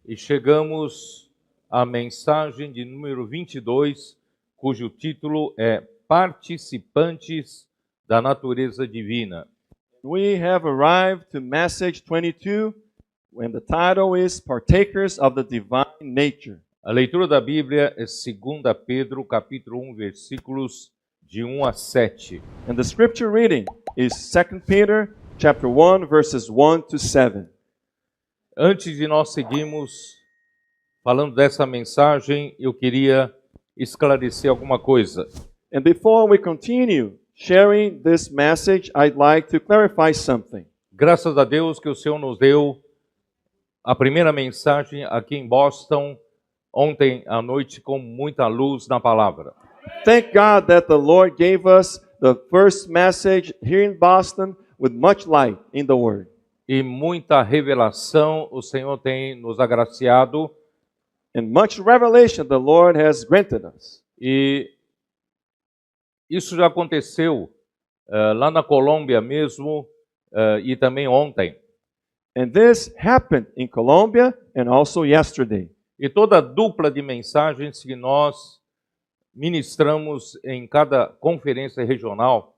E chegamos à mensagem de número 22, cujo título é Participantes da Natureza Divina. We have arrived to message 22, and the title is Partakers of the Divine Nature. A leitura da Bíblia é 2 Pedro, capítulo 1, versículos de 1 a 7. And the scripture reading is 2 Peter chapter 1, verses 1 to 7. Antes de nós seguirmos falando dessa mensagem, eu queria esclarecer alguma coisa. And before we continue sharing this message, I'd like to clarify something. Graças a Deus que o Senhor nos deu a primeira mensagem aqui em Boston ontem à noite com muita luz na palavra. Thank God that the Lord gave us the first message here in Boston with much light in the Word. E muita revelação o Senhor tem nos agraciado. And much revelation the Lord has granted us. E isso já aconteceu lá na Colômbia mesmo e também ontem. And this happened in Colombia and also yesterday. E toda a dupla de mensagens que nós ministramos em cada conferência regional,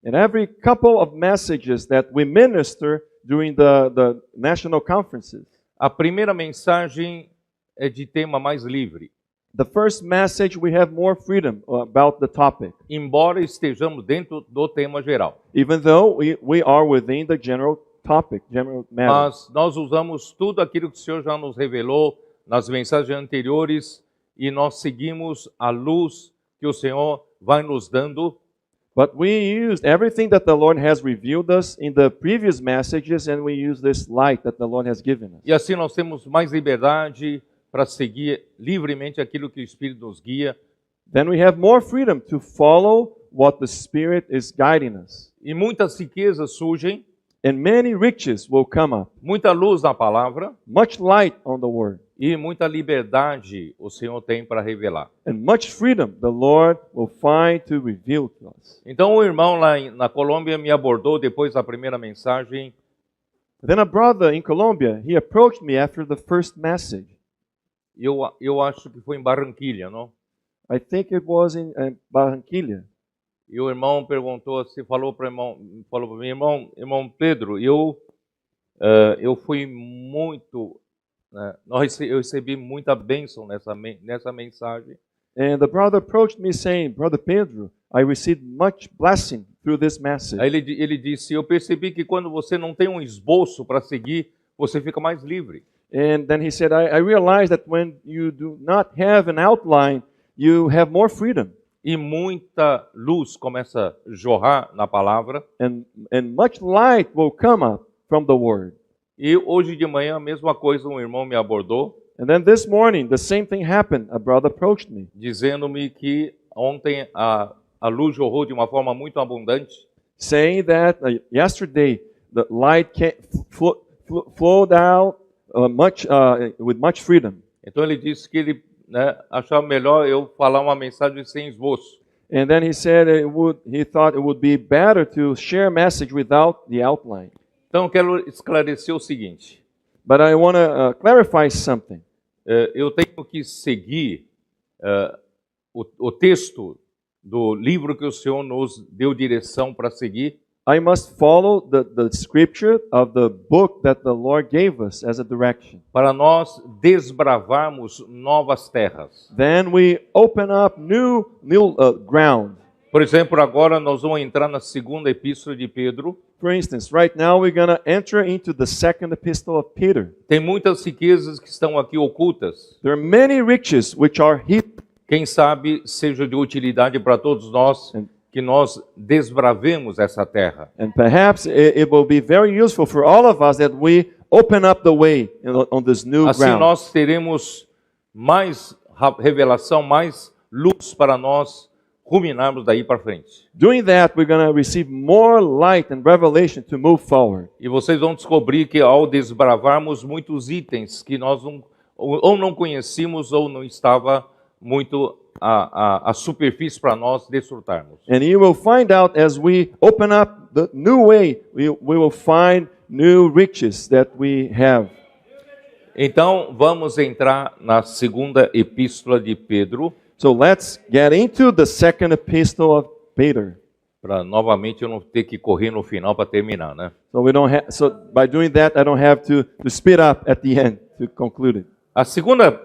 And every couple of messages that we minister during the national conferences, a primeira mensagem é de tema mais livre. the first message we have more freedom about the topic, Embora estejamos dentro do tema geral. even though we are within the general topic, general matter. Mas nós usamos tudo aquilo que o Senhor já nos revelou nas mensagens anteriores e nós seguimos a luz que o Senhor vai nos dando. But we used everything that the Lord has revealed us in the previous messages, and we use this light that the Lord has given us. E assim nós temos mais liberdade para seguir livremente aquilo que o Espírito nos guia. Then we have more freedom to follow what the Spirit is guiding us. E muitas riquezas surgem, And many riches will come up, muita luz na palavra much light on the Word, e muita liberdade o Senhor tem para revelar. and much freedom the Lord will find to reveal to us. Então o irmão lá na Colômbia me abordou depois da primeira mensagem. Then a brother in Colombia, he approached me after the first message. Eu acho que foi em Barranquilha, não? I think it was in Barranquilla. E o irmão perguntou assim, falou para mim, irmão Pedro, eu fui muito, eu recebi muita bênção nessa mensagem. And the brother approached me saying, Brother Pedro, I received much blessing through this message. Aí ele disse, eu percebi que quando você não tem um esboço para seguir, você fica mais livre. And then he said, I realized that when you do not have an outline, you have more freedom. E muita luz começa a jorrar na palavra. And much light will come up from the Word. E hoje de manhã a mesma coisa, um irmão me abordou, And then this morning, the same thing happened. A brother approached me, dizendo-me que ontem a luz jorrou de uma forma muito abundante. saying that yesterday the light flowed out with much freedom. Então ele disse que ele achava melhor eu falar uma mensagem sem esboço. And then he said he thought it would be better to share a message without the outline. Então eu quero esclarecer o seguinte. But I want to clarify something. Eu tenho que seguir o texto do livro que o Senhor nos deu direção para seguir. I must follow the scripture of the book that the Lord gave us as a direction. Para nós desbravarmos novas terras. Then we open up new ground. Por exemplo, agora nós vamos entrar na segunda epístola de Pedro. For instance, right now we're going to enter into the second epistle of Peter. Tem muitas riquezas que estão aqui ocultas. There are many riches which are hidden. Quem sabe seja de utilidade para todos nós que nós desbravemos essa terra. And perhaps it will be very useful for all of us that we open up the way on this new Assim ground. nós teremos mais revelação, mais luz para nós ruminarmos daí para frente. Doing that, we're going to receive more light and revelation to move forward. E vocês vão descobrir que ao desbravarmos muitos itens que nós ou não conhecíamos ou não estava muito a superfície para nós desfrutarmos. And you will find out as we open up the new way, we will find new riches that we have. Então, vamos entrar na segunda epístola de Pedro, So let's get into the second epistle of Peter. para novamente eu não ter que correr no final para terminar, né? So by doing that, I don't have to speed up at the end to conclude it. A segunda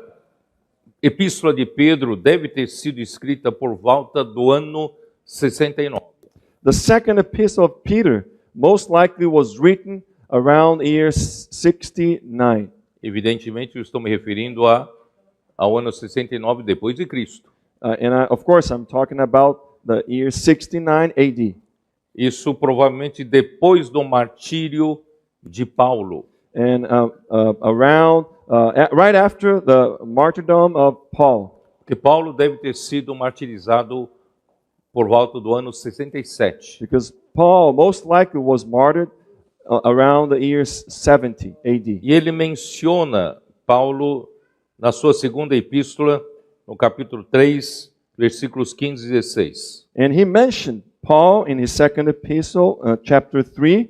epístola de Pedro deve ter sido escrita por volta do ano 69. The second epistle of Peter most likely was written around year 69. Evidentemente, eu estou me referindo ao ano 69 depois de Cristo. Of course, I'm talking about the year 69 AD. Isso provavelmente depois do martírio de Paulo. And right after the martyrdom of Paul. Porque Paulo deve ter sido martirizado por volta do ano 67. Because Paul most likely was martyred around the year 70 AD. E ele menciona Paulo na sua segunda epístola, no capítulo 3, versículos 15 e 16. And he mentioned Paul in his second epistle, chapter 3,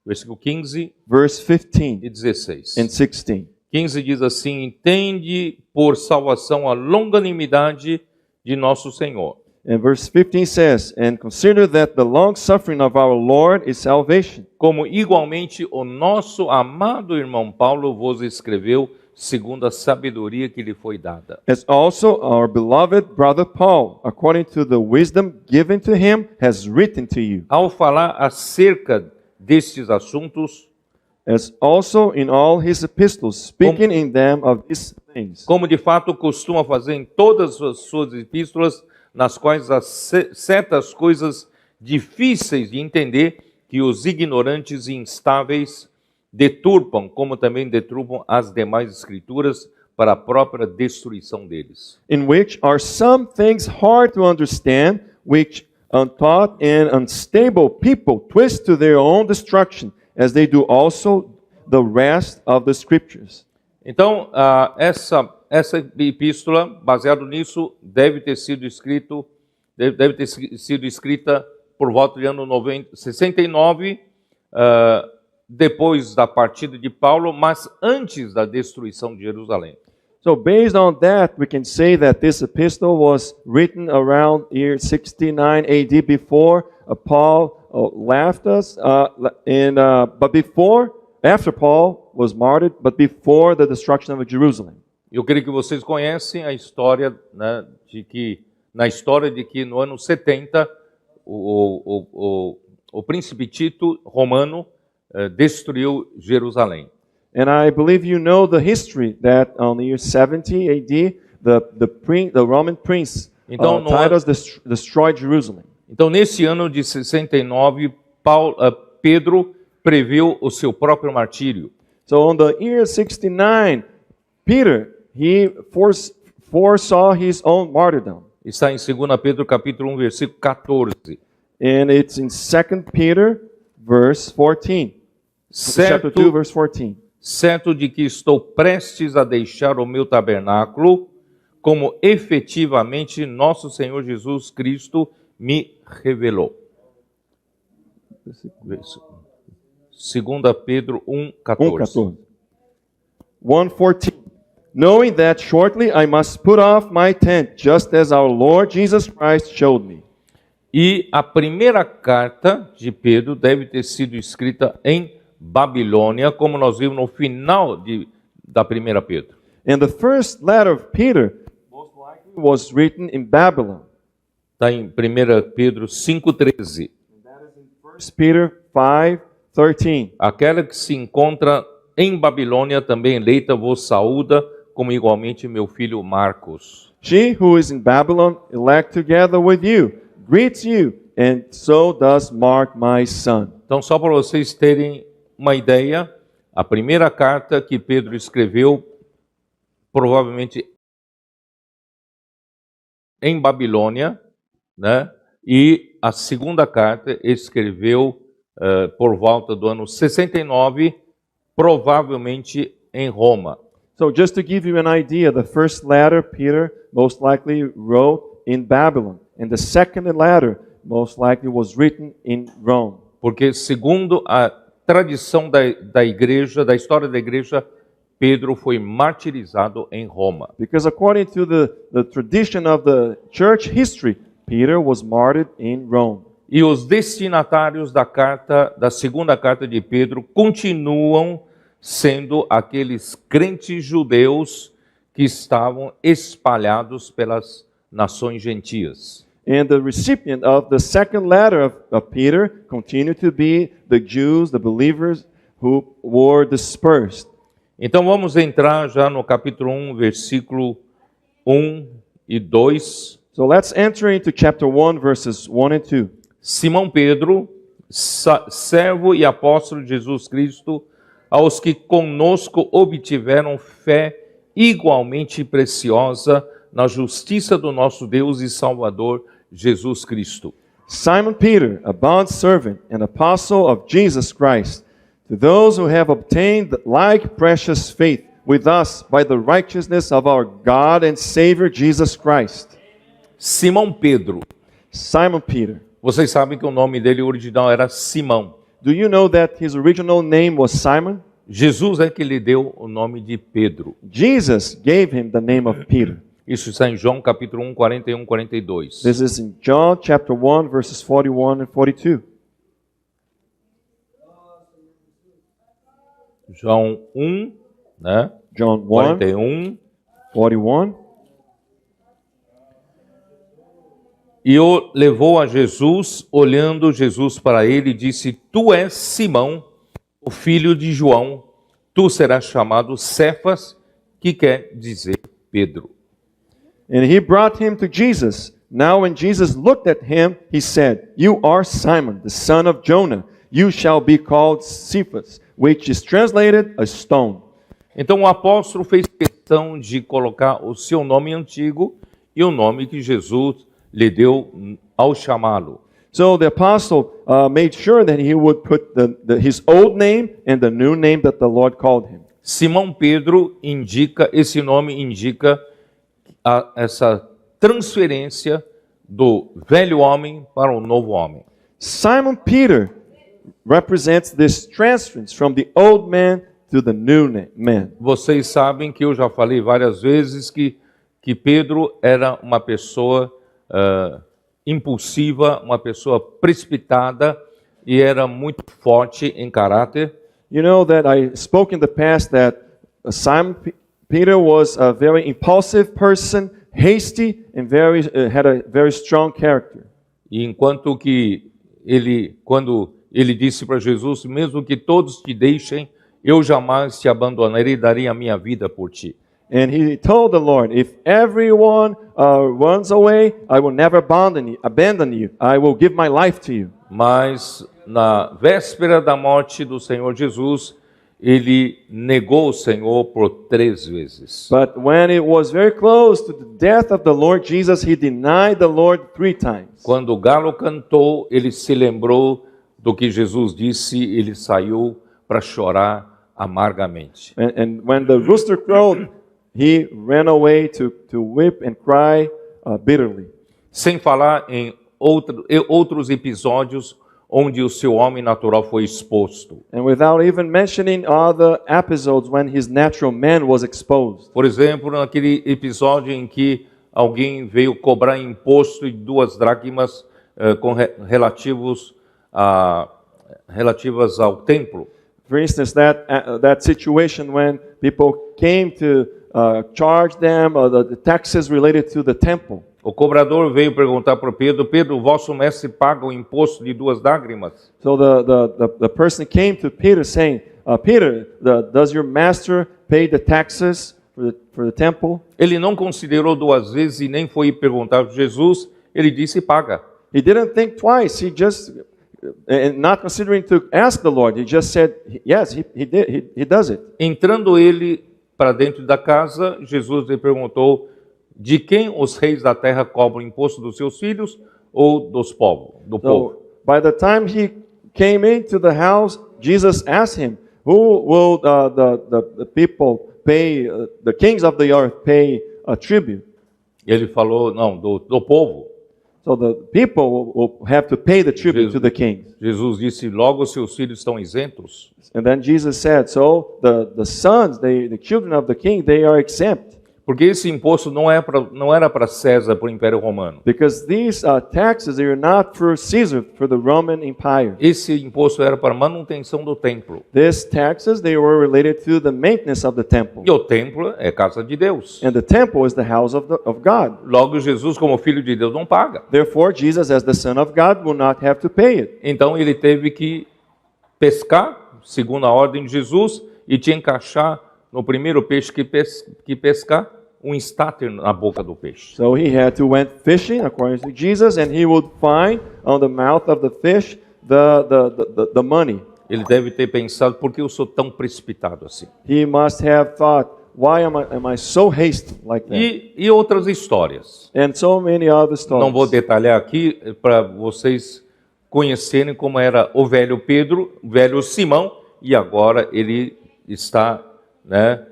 Versículo 15 verse 15 e 16. and 16. 15 diz assim: entende por salvação a longanimidade de nosso Senhor. And verse 15 says, and consider that the long suffering of our Lord is salvation. Como igualmente o nosso amado irmão Paulo vos escreveu, segundo a sabedoria que lhe foi dada. As also our beloved brother Paul, according to the wisdom given to him, has written to you. Ao falar acerca destes assuntos, As also in all his epistles, speaking in them of these things. como de fato costuma fazer em todas as suas epístolas, nas quais há certas coisas difíceis de entender que os ignorantes e instáveis deturpam, como também deturpam as demais escrituras para a própria destruição deles. In which are some things hard to understand, which untaught and unstable people twist to their own destruction, as they do also the rest of the scriptures. Então, essa epístola, baseado nisso, deve ter sido escrita por volta de ano 69, depois da partida de Paulo, mas antes da destruição de Jerusalém. So based on that, we can say that this epistle was written around year 69 AD before Paul left us, after Paul was martyred, but before the destruction of Jerusalem. Eu creio que vocês conhecem a história, né, de que no ano 70 o príncipe Tito romano destruiu Jerusalém. And I believe you know the history that on the year 70 AD, the Roman prince Então, Titus destroyed Jerusalem. Então, nesse ano de 69, Pedro previu o seu próprio martírio. So on the year 69, Peter, he foresaw his own martyrdom. Está em 2 Pedro capítulo 1, versículo 14. And it's in 2 Peter, verse 14. Chapter 2, verse 14. Certo de que estou prestes a deixar o meu tabernáculo, como efetivamente nosso Senhor Jesus Cristo me revelou. 2 Pedro 1:14. 1:14. Knowing that shortly I must put off my tent, just as our Lord Jesus Christ showed me. E a primeira carta de Pedro deve ter sido escrita em Babilônia, como nós vimos no final da primeira Pedro. And the first letter of Peter most likely was written in Babylon. Está em 1 Pedro 5:13. That is in 1 Peter 5:13. Aquela que se encontra em Babilônia, também eleita, vos saúda, como igualmente meu filho Marcos. She who is in Babylon, elect together with you, greets you, and so does Mark, my son. Então, só para vocês terem uma ideia, a primeira carta que Pedro escreveu, provavelmente em Babilônia, né? E a segunda carta escreveu por volta do ano 69, provavelmente em Roma. So just to give you an idea, the first letter Peter most likely wrote in Babylon, and the second letter most likely was written in Rome. Porque segundo a tradição da igreja, da história da igreja, Pedro foi martirizado em Roma. Because according to the tradition of the church history, Peter was martyred in Rome. E os destinatários da segunda carta de Pedro continuam sendo aqueles crentes judeus que estavam espalhados pelas nações gentias. And the recipient of the second letter of Peter continued to be the Jews, the believers who were dispersed. Então vamos entrar já no capítulo 1, versículo 1 e 2. So let's enter into chapter 1, verses 1 and 2. Simão Pedro, servo e apóstolo de Jesus Cristo, aos que conosco obtiveram fé igualmente preciosa na justiça do nosso Deus e Salvador Jesus Cristo. Simon Peter, a bondservant and apostle of Jesus Christ, to those who have obtained like precious faith with us by the righteousness of our God and Savior Jesus Christ. Simão Pedro. Simon Peter. Vocês sabem que o nome dele original era Simão. Do you know that his original name was Simon? Jesus é que lhe deu o nome de Pedro. Jesus gave him the name of Peter. Isso está em João capítulo 1, 41, 42. This is in John chapter 1, verses 41 and 42. João 1, né? John 1, 41. 41. E o levou a Jesus, olhando Jesus para ele, e disse: Tu és Simão, o filho de João, tu serás chamado Cefas, que quer dizer Pedro. And he brought him to Jesus. Now when Jesus looked at him, he said, You are Simon, the son of Jonah. You shall be called Cephas, which is translated a stone. Então o apóstolo fez questão de colocar o seu nome antigo e o nome que Jesus lhe deu ao chamá-lo. So the apostle made sure that he would put his old name and the new name that the Lord called him. Simão Pedro esse nome indica essa transferência do velho homem para o novo homem. Simon Peter represents this transference from the old man to the new man. Vocês sabem que eu já falei várias vezes que Pedro era uma pessoa impulsiva, uma pessoa precipitada e era muito forte em caráter. You know that I spoke in the past that Simon Peter was a very impulsive person, hasty, and had a very strong character. E enquanto que quando ele disse para Jesus, mesmo que todos te deixem, eu jamais te abandonarei e darei a minha vida por ti. And he told the Lord, if everyone runs away, I will never abandon you. I will give my life to you. Mas na véspera da morte do Senhor Jesus, ele negou o Senhor por 3 vezes. But when it was very close to the death of the Lord Jesus, he denied the Lord 3 times. Quando o galo cantou, ele se lembrou do que Jesus disse, ele saiu para chorar amargamente. And when the rooster crowed, he ran away to weep and cry bitterly. Sem falar em outros episódios onde o seu homem natural foi exposto. And without even mentioning other episodes when his natural man was exposed. Por exemplo, naquele episódio em que alguém veio cobrar imposto de 2 dracmas relativas ao templo. For instance, that situation when people came to charge them the taxes related to the temple. O cobrador veio perguntar para Pedro: Pedro, vosso mestre paga o imposto de 2 dracmas? So the person came to Peter saying, Peter, does your master pay the taxes for the temple? Ele não considerou 2 vezes e nem foi perguntar para Jesus. Ele disse: paga. He didn't think twice. He just, and not considering to ask the Lord, he just said, yes, he does it. Entrando ele para dentro da casa, Jesus lhe perguntou: de quem os reis da terra cobram imposto, dos seus filhos ou do povo? So, by the time he came into the house, Jesus asked him, who will the people pay, the kings of the earth pay a tribute? Ele falou: não, do povo. So the people will have to pay the tribute to the king. Jesus disse, logo seus filhos estão isentos. And then Jesus said, so the sons, the children of the king, they are exempt. Porque esse imposto não era para César, para o Império Romano. Because these taxes, they are not for Caesar, for the Roman Empire. Esse imposto era para manutenção do templo. These taxes, they were related to the maintenance of the temple. E o templo é casa de Deus. And the temple is the house of God. Logo, Jesus, como filho de Deus, não paga. Therefore, Jesus, as the Son of God, will not have to pay it. Então, ele teve que pescar, segundo a ordem de Jesus, e tinha que achar no primeiro peixe que pescar, estáter na boca do peixe. So he had to went fishing according to Jesus, and he would find on the mouth of the fish the money. Ele deve ter pensado, por que eu sou tão precipitado assim? He must have thought, why am I so hasty like that? E outras histórias. And so many other stories. Não vou detalhar aqui para vocês conhecerem como era o velho Pedro, o velho Simão, e agora ele está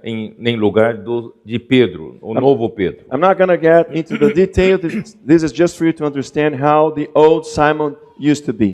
em lugar de Pedro, o novo Pedro. I'm not going to get into the details. This is just for you to understand how the old Simon used to be.